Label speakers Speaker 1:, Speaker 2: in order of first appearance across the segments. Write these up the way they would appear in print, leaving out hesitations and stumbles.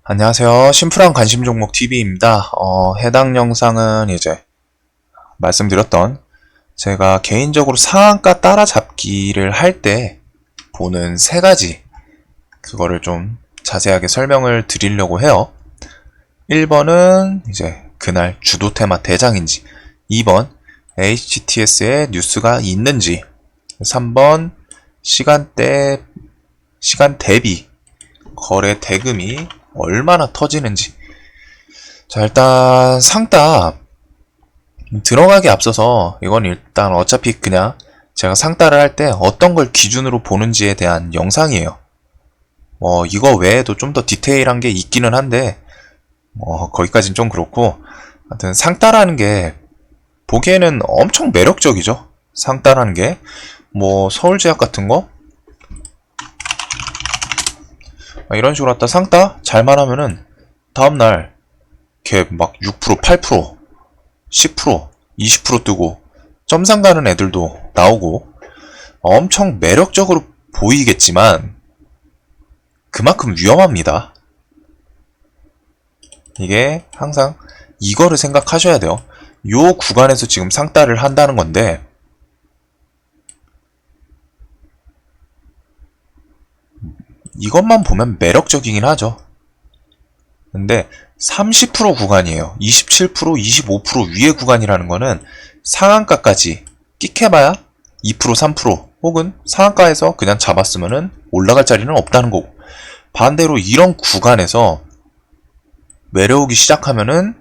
Speaker 1: 안녕하세요. 심플한 관심 종목 TV입니다. 해당 영상은 이제 말씀드렸던 제가 개인적으로 상한가 따라잡기를 할 때 보는 세 가지 그거를 좀 자세하게 설명을 드리려고 해요. 1번은 이제 그날 주도 테마 대장인지, 2번 HTS에 뉴스가 있는지, 3번 시간 대비 거래 대금이 얼마나 터지는지. 자, 일단 상따 들어가기 앞서서 이건 일단 어차피 그냥 제가 상따를 할 때 어떤 걸 기준으로 보는지에 대한 영상이에요. 이거 외에도 좀 더 디테일한 게 있기는 한데 거기까진 좀 그렇고, 하여튼 상따라는 게 보기에는 엄청 매력적이죠. 상따라는 게 서울제약 같은 거 이런 식으로 갖다 상따 잘만 하면은 다음날 걔 막 6%, 8%, 10%, 20% 뜨고 점상 가는 애들도 나오고 엄청 매력적으로 보이겠지만 그만큼 위험합니다. 이게 항상 이거를 생각하셔야 돼요. 요 구간에서 지금 상따를 한다는 건데 이것만 보면 매력적이긴 하죠. 근데 30% 구간이에요. 27%, 25% 위의 구간이라는 거는 상한가까지 끽해봐야 2%, 3% 혹은 상한가에서 그냥 잡았으면은 올라갈 자리는 없다는 거고, 반대로 이런 구간에서 내려오기 시작하면은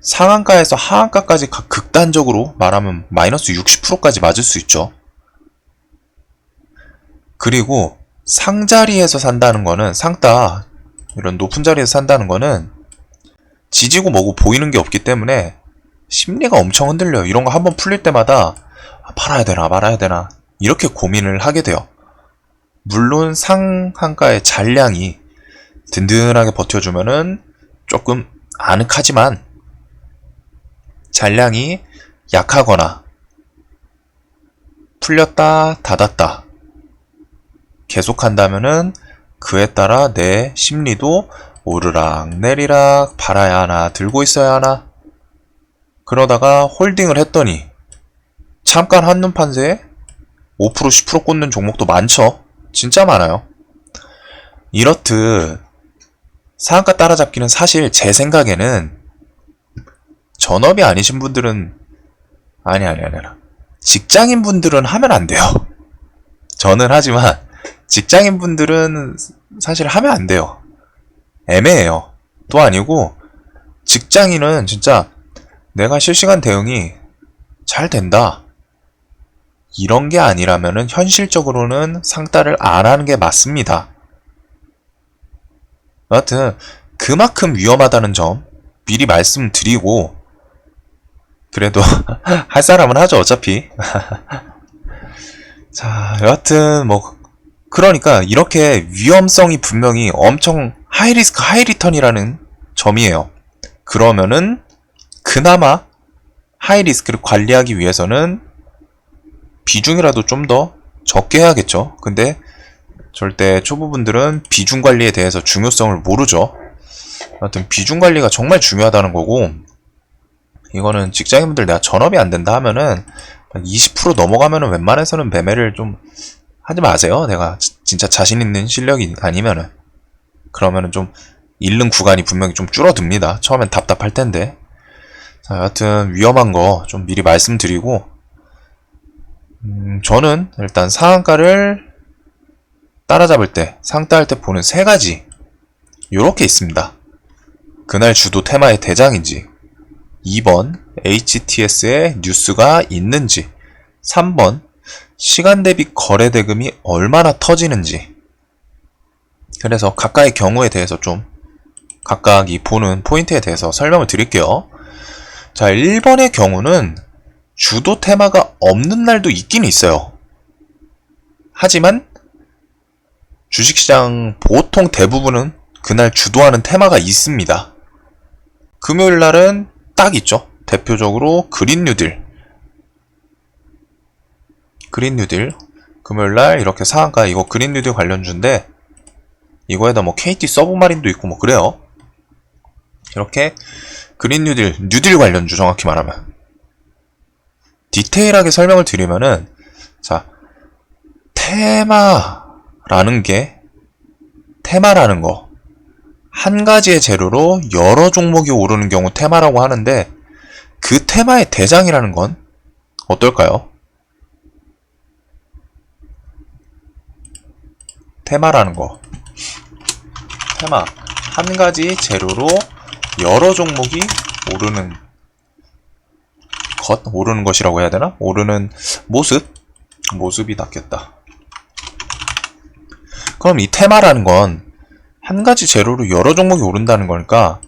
Speaker 1: 상한가에서 하한가까지 극단적으로 말하면 마이너스 60%까지 맞을 수 있죠. 그리고 상자리에서 산다는 거는, 상따 이런 높은 자리에서 산다는 거는 지지고 뭐고 보이는 게 없기 때문에 심리가 엄청 흔들려요. 이런 거 한번 풀릴 때마다 팔아야 되나 말아야 되나 이렇게 고민을 하게 돼요. 물론 상한가의 잔량이 든든하게 버텨주면은 조금 아늑하지만, 잔량이 약하거나 풀렸다 닫았다 계속한다면은 그에 따라 내 심리도 오르락 내리락, 팔아야 하나 들고 있어야 하나, 그러다가 홀딩을 했더니 잠깐 한눈 판세에 5%, 10% 꽂는 종목도 많죠. 진짜 많아요. 이렇듯 상한가 따라잡기는 사실 제 생각에는 전업이 아니신 분들은 아니 직장인 분들은 하면 안 돼요. 저는 하지만 직장인 분들은 사실 하면 안 돼요. 애매해요. 또 아니고 직장인은 진짜 내가 실시간 대응이 잘 된다 이런 게 아니라면은 현실적으로는 상따를 안 하는 게 맞습니다. 여하튼 그만큼 위험하다는 점 미리 말씀드리고, 그래도 할 사람은 하죠 어차피. 자, 여하튼 그러니까 이렇게 위험성이 분명히 엄청 하이 리스크 하이 리턴이라는 점이에요. 그러면은 그나마 하이 리스크를 관리하기 위해서는 비중이라도 좀 더 적게 해야겠죠. 근데 절대 초보분들은 비중 관리에 대해서 중요성을 모르죠. 하여튼 비중 관리가 정말 중요하다는 거고, 이거는 직장인분들 내가 전업이 안 된다 하면은 20% 넘어가면은 웬만해서는 매매를 좀 하지 마세요. 내가 진짜 자신 있는 실력이 아니면은. 그러면은 좀 잃는 구간이 분명히 좀 줄어듭니다. 처음엔 답답할 텐데. 자, 여하튼 위험한 거 좀 미리 말씀드리고, 저는 일단 상한가를 따라잡을 때, 상따할 때 보는 세 가지 요렇게 있습니다. 그날 주도 테마의 대장인지, 2번 HTS에 뉴스가 있는지, 3번 시간 대비 거래 대금이 얼마나 터지는지. 그래서 각각의 경우에 대해서 좀 각각이 보는 포인트에 대해서 설명을 드릴게요. 자, 1번의 경우는 주도 테마가 없는 날도 있긴 있어요. 하지만 주식시장 보통 대부분은 그날 주도하는 테마가 있습니다. 금요일 날은 딱 있죠. 대표적으로 그린 뉴딜 금요일날 이렇게 상한가, 이거 그린 뉴딜 관련주인데 이거에다 KT 서브마린도 있고 그래요. 이렇게 그린 뉴딜 관련주 정확히 말하면. 디테일하게 설명을 드리면은, 자, 테마라는 거. 한 가지의 재료로 여러 종목이 오르는 경우 테마라고 하는데, 그 테마의 대장이라는 건 어떨까요? 테마라는 거. 테마. 한 가지 재료로 여러 종목이 오르는 것이라고 해야 되나? 오르는 모습이 낫겠다. 그럼 이 테마라는 건 한 가지 재료로 여러 종목이 오른다는 거니까,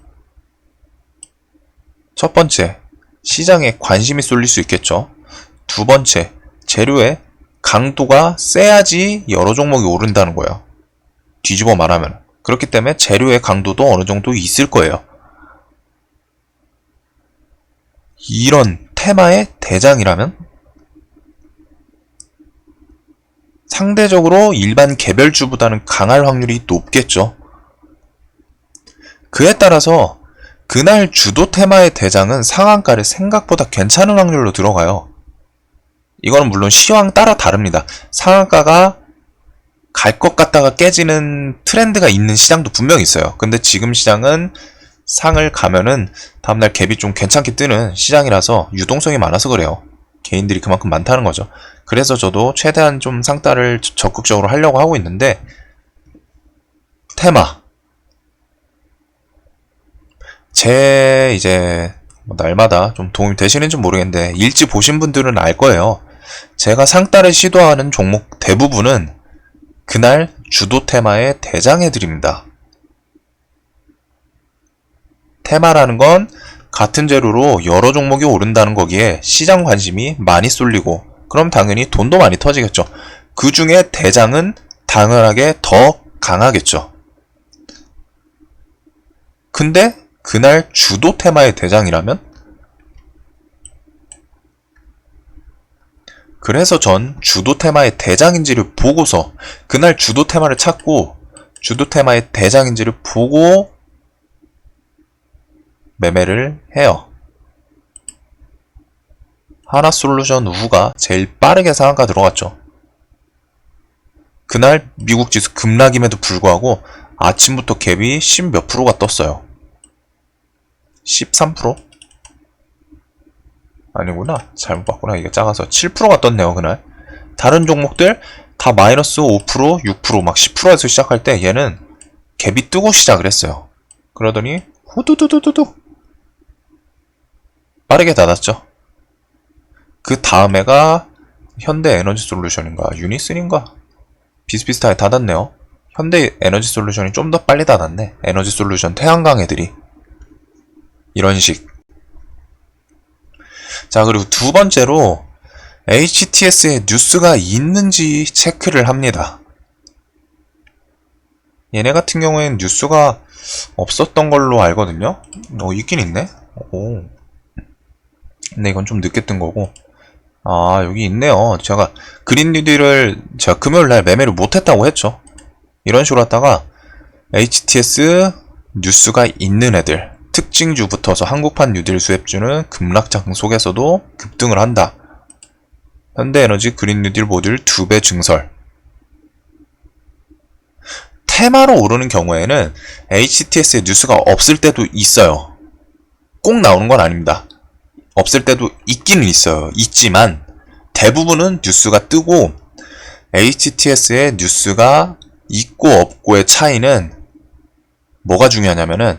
Speaker 1: 첫 번째, 시장에 관심이 쏠릴 수 있겠죠. 두 번째, 재료의 강도가 세야지 여러 종목이 오른다는 거예요. 뒤집어 말하면. 그렇기 때문에 재료의 강도도 어느 정도 있을 거예요. 이런 테마의 대장이라면 상대적으로 일반 개별주보다는 강할 확률이 높겠죠. 그에 따라서 그날 주도 테마의 대장은 상한가를 생각보다 괜찮은 확률로 들어가요. 이거는 물론 시황 따라 다릅니다. 상한가가 갈 것 같다가 깨지는 트렌드가 있는 시장도 분명히 있어요. 근데 지금 시장은 상을 가면은 다음날 갭이 좀 괜찮게 뜨는 시장이라서 유동성이 많아서 그래요. 개인들이 그만큼 많다는 거죠. 그래서 저도 최대한 좀 상따를 적극적으로 하려고 하고 있는데, 테마. 이제 날마다 좀 도움이 되시는지 모르겠는데, 일지 보신 분들은 알 거예요. 제가 상따를 시도하는 종목 대부분은 그날 주도 테마에 대장해드립니다. 테마라는 건 같은 재료로 여러 종목이 오른다는 거기에 시장 관심이 많이 쏠리고, 그럼 당연히 돈도 많이 터지겠죠. 그 중에 대장은 당연하게 더 강하겠죠. 근데 그날 주도 테마의 대장이라면? 그래서 전 주도 테마의 대장인지를 보고서, 그날 주도 테마를 찾고 주도 테마의 대장인지를 보고 매매를 해요. 하나솔루션 우가 제일 빠르게 상한가 들어갔죠. 그날 미국 지수 급락임에도 불구하고 아침부터 갭이 10 몇 프로가 떴어요. 13%? 아니구나. 잘못 봤구나. 이게 작아서 7%가 떴네요, 그날. 다른 종목들 다 마이너스 5%, 6%, 막 10%에서 시작할 때 얘는 갭이 뜨고 시작을 했어요. 그러더니 후두두두두두 빠르게 닫았죠. 그 다음에가 현대에너지솔루션인가 유니슨인가 비슷비슷하게 닫았네요. 현대에너지솔루션이 좀 더 빨리 닫았네. 에너지솔루션 태양광 애들이. 이런 식. 자, 그리고 두 번째로 HTS에 뉴스가 있는지 체크를 합니다. 얘네 같은 경우에는 뉴스가 없었던 걸로 알거든요. 있긴 있네. 오. 근데 이건 좀 늦게 뜬 거고. 아, 여기 있네요. 제가 그린 뉴딜을 제가 금요일날 매매를 못했다고 했죠. 이런 식으로 하다가 HTS 뉴스가 있는 애들, 특징주 붙어서 한국판 뉴딜 수혜주는 급락장 속에서도 급등을 한다. 현대에너지 그린 뉴딜 모듈 2배 증설. 테마로 오르는 경우에는 HTS에 뉴스가 없을 때도 있어요. 꼭 나오는 건 아닙니다. 없을 때도 있기는 있어요. 있지만 대부분은 뉴스가 뜨고, HTS에 뉴스가 있고 없고의 차이는 뭐가 중요하냐면은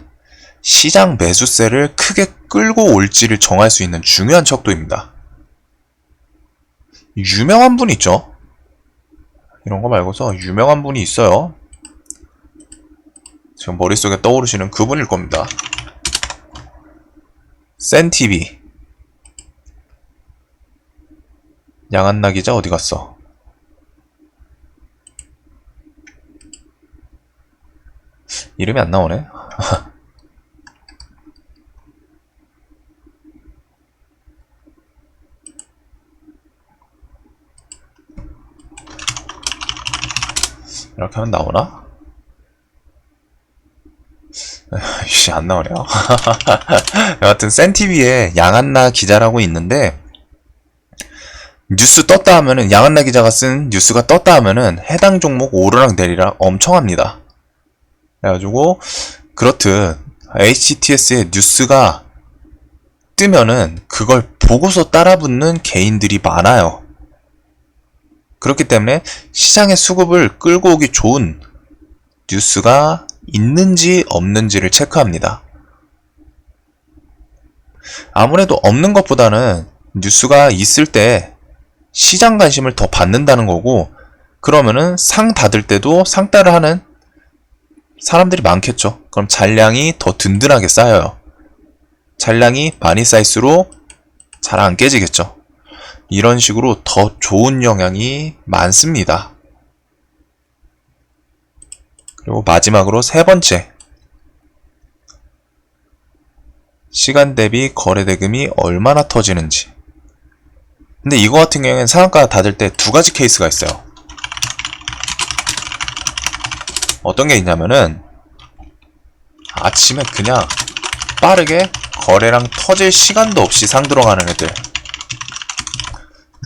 Speaker 1: 시장 매수세를 크게 끌고 올지를 정할 수 있는 중요한 척도입니다. 유명한 분 있죠? 이런 거 말고서 유명한 분이 있어요. 지금 머릿속에 떠오르시는 그분일 겁니다. 센TV. 양한나 기자 어디 갔어? 이름이 안 나오네. 이렇게 하면 나오나? 씨, 안 나오네요. 여하튼 센티비에 양한나 기자라고 있는데, 뉴스 떴다 하면은, 양한나 기자가 쓴 뉴스가 떴다 하면은 해당 종목 오르락 내리락 엄청 합니다. 그래가지고 그렇듯 HTS의 뉴스가 뜨면은 그걸 보고서 따라붙는 개인들이 많아요. 그렇기 때문에 시장의 수급을 끌고 오기 좋은 뉴스가 있는지 없는지를 체크합니다. 아무래도 없는 것보다는 뉴스가 있을 때 시장 관심을 더 받는다는 거고, 그러면은 상 닫을 때도 상 따를 하는 사람들이 많겠죠. 그럼 잔량이 더 든든하게 쌓여요. 잔량이 많이 쌓일수록 잘 안 깨지겠죠. 이런 식으로 더 좋은 영향이 많습니다. 그리고 마지막으로 세 번째, 시간 대비 거래 대금이 얼마나 터지는지. 근데 이거 같은 경우에는 상한가 닫을 때 두 가지 케이스가 있어요. 어떤 게 있냐면은 아침에 그냥 빠르게 거래량 터질 시간도 없이 상 들어가는 애들.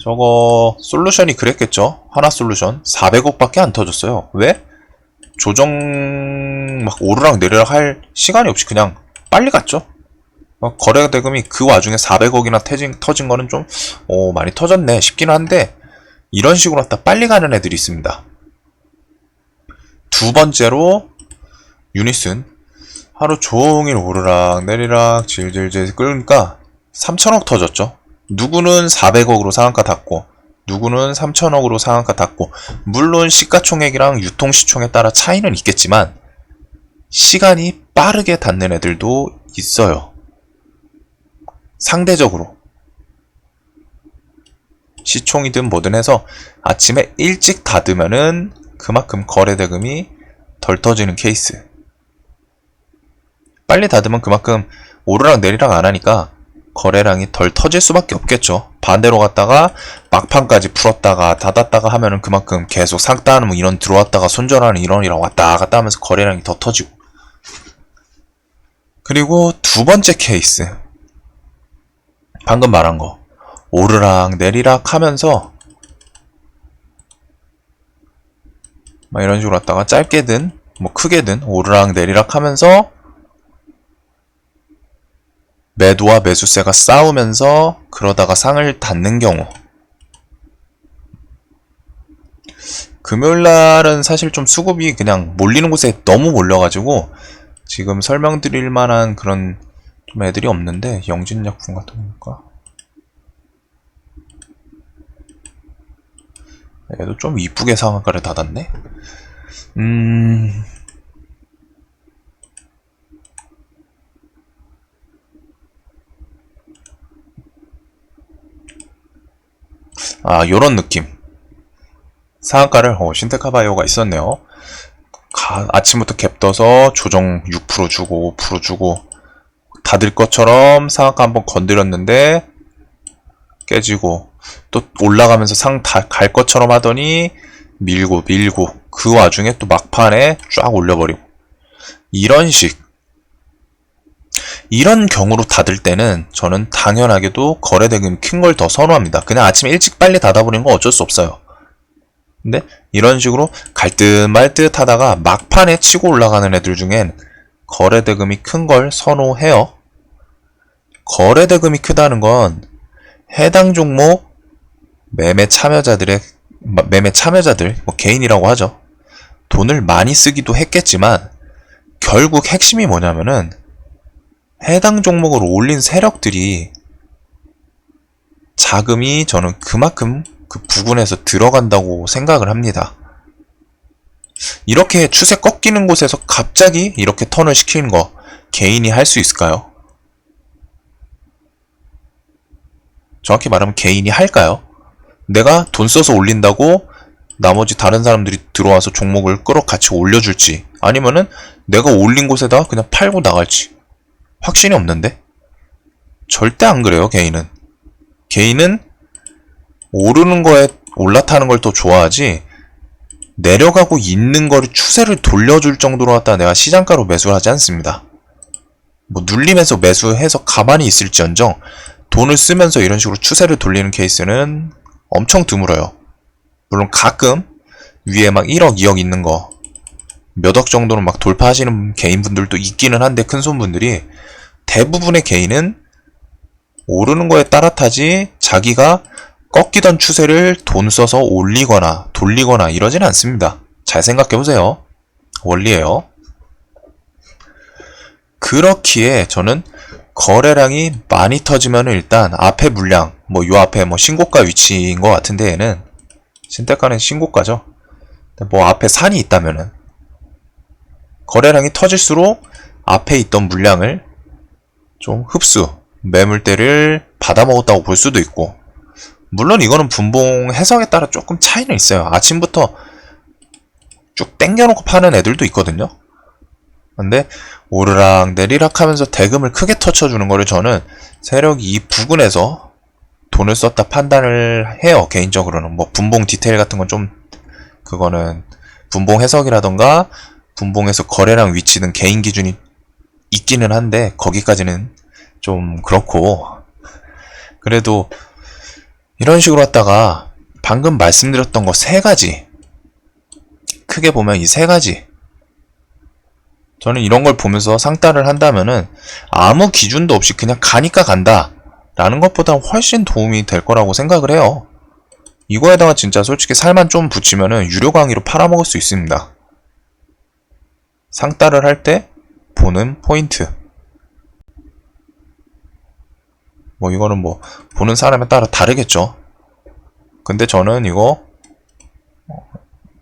Speaker 1: 저거 솔루션이 그랬겠죠. 하나솔루션 400억 밖에 안 터졌어요. 왜? 조정 막 오르락 내리락 할 시간이 없이 그냥 빨리 갔죠. 거래 대금이 그 와중에 400억이나 터진 거는 좀 많이 터졌네 싶긴 한데, 이런 식으로 갖다 빨리 가는 애들이 있습니다. 두 번째로 유니슨, 하루 종일 오르락 내리락 질질질 끌니까 3천억 터졌죠. 누구는 400억으로 상한가 닫고, 누구는 3천억으로 상한가 닫고, 물론 시가총액이랑 유통시총에 따라 차이는 있겠지만 시간이 빠르게 닫는 애들도 있어요. 상대적으로 시총이든 뭐든 해서 아침에 일찍 닫으면은 그만큼 거래 대금이 덜 터지는 케이스. 빨리 닫으면 그만큼 오르락 내리락 안 하니까 거래량이 덜 터질 수밖에 없겠죠. 반대로 갔다가 막판까지 풀었다가 닫았다가 하면은 그만큼 계속 상따하는 인원 들어왔다가 손절하는 인원이랑 왔다 갔다 하면서 거래량이 더 터지고. 그리고 두 번째 케이스, 방금 말한 거, 오르락 내리락 하면서 막 이런 식으로 왔다가 짧게든 뭐 크게든 오르락 내리락 하면서 매도와 매수세가 싸우면서 그러다가 상을 닫는 경우. 금요일날은 사실 좀 수급이 그냥 몰리는 곳에 너무 몰려가지고 지금 설명드릴 만한 그런 좀 애들이 없는데, 영진약품 같은 거니까 얘도 좀 이쁘게 상한가를 닫았네. 요런 느낌. 상한가를 신테카바이오가 있었네요. 아침부터 갭 떠서 조정 6% 주고 5% 주고 닫을 것처럼 상한가 한번 건드렸는데 깨지고, 또 올라가면서 상 갈 것처럼 하더니 밀고 그 와중에 또 막판에 쫙 올려버리고. 이런 경우로 닫을 때는 저는 당연하게도 거래대금 큰 걸 더 선호합니다. 그냥 아침에 일찍 빨리 닫아버리는 건 어쩔 수 없어요. 근데 이런 식으로 갈듯 말듯 하다가 막판에 치고 올라가는 애들 중엔 거래대금이 큰 걸 선호해요. 거래대금이 크다는 건 해당 종목 매매 참여자들, 뭐 개인이라고 하죠. 돈을 많이 쓰기도 했겠지만 결국 핵심이 뭐냐면은 해당 종목을 올린 세력들이 자금이 저는 그만큼 그 부근에서 들어간다고 생각을 합니다. 이렇게 추세 꺾이는 곳에서 갑자기 이렇게 턴을 시키는 거 개인이 할 수 있을까요? 정확히 말하면 개인이 할까요? 내가 돈 써서 올린다고 나머지 다른 사람들이 들어와서 종목을 같이 올려줄지, 아니면은 내가 올린 곳에다가 그냥 팔고 나갈지 확신이 없는데? 절대 안 그래요, 개인은. 개인은 오르는 거에 올라타는 걸 더 좋아하지, 내려가고 있는 거를 추세를 돌려줄 정도로 갖다 내가 시장가로 매수를 하지 않습니다. 뭐 눌리면서 매수해서 가만히 있을지언정 돈을 쓰면서 이런 식으로 추세를 돌리는 케이스는 엄청 드물어요. 물론 가끔 위에 막 1억, 2억 있는 거 몇 억 정도는 막 돌파하시는 개인분들도 있기는 한데, 큰손분들이 대부분의 개인은 오르는 거에 따라 타지 자기가 꺾이던 추세를 돈 써서 올리거나 돌리거나 이러진 않습니다. 잘 생각해보세요. 원리예요. 그렇기에 저는 거래량이 많이 터지면 일단 앞에 물량, 뭐 요 앞에 뭐 신고가 위치인 것 같은데, 얘는 신대가는 신고가죠. 뭐 앞에 산이 있다면은 거래량이 터질수록 앞에 있던 물량을 좀 흡수, 매물대를 받아먹었다고 볼 수도 있고, 물론 이거는 분봉 해석에 따라 조금 차이는 있어요. 아침부터 쭉 땡겨놓고 파는 애들도 있거든요. 근데 오르락 내리락 하면서 대금을 크게 터쳐주는 거를 저는 세력이 이 부근에서 돈을 썼다 판단을 해요. 개인적으로는 뭐 분봉 디테일 같은 건 좀, 그거는 분봉 해석이라던가 분봉에서 거래량 위치는 개인 기준이 있기는 한데 거기까지는 좀 그렇고, 그래도 이런 식으로 했다가 방금 말씀드렸던 거 세 가지, 크게 보면 이 세 가지, 저는 이런 걸 보면서 상따를 한다면은 아무 기준도 없이 그냥 가니까 간다 라는 것보다 훨씬 도움이 될 거라고 생각을 해요. 이거에다가 진짜 솔직히 살만 좀 붙이면은 유료 강의로 팔아먹을 수 있습니다. 상따를 할 때 보는 포인트, 뭐 이거는 뭐 보는 사람에 따라 다르겠죠. 근데 저는 이거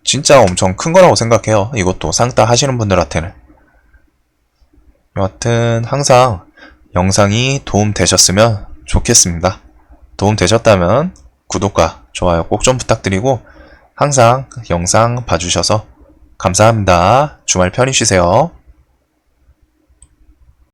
Speaker 1: 진짜 엄청 큰 거라고 생각해요. 이것도 상따 하시는 분들한테는. 여하튼 항상 영상이 도움 되셨으면 좋겠습니다. 도움 되셨다면 구독과 좋아요 꼭 좀 부탁드리고, 항상 영상 봐주셔서 감사합니다. 주말 편히 쉬세요.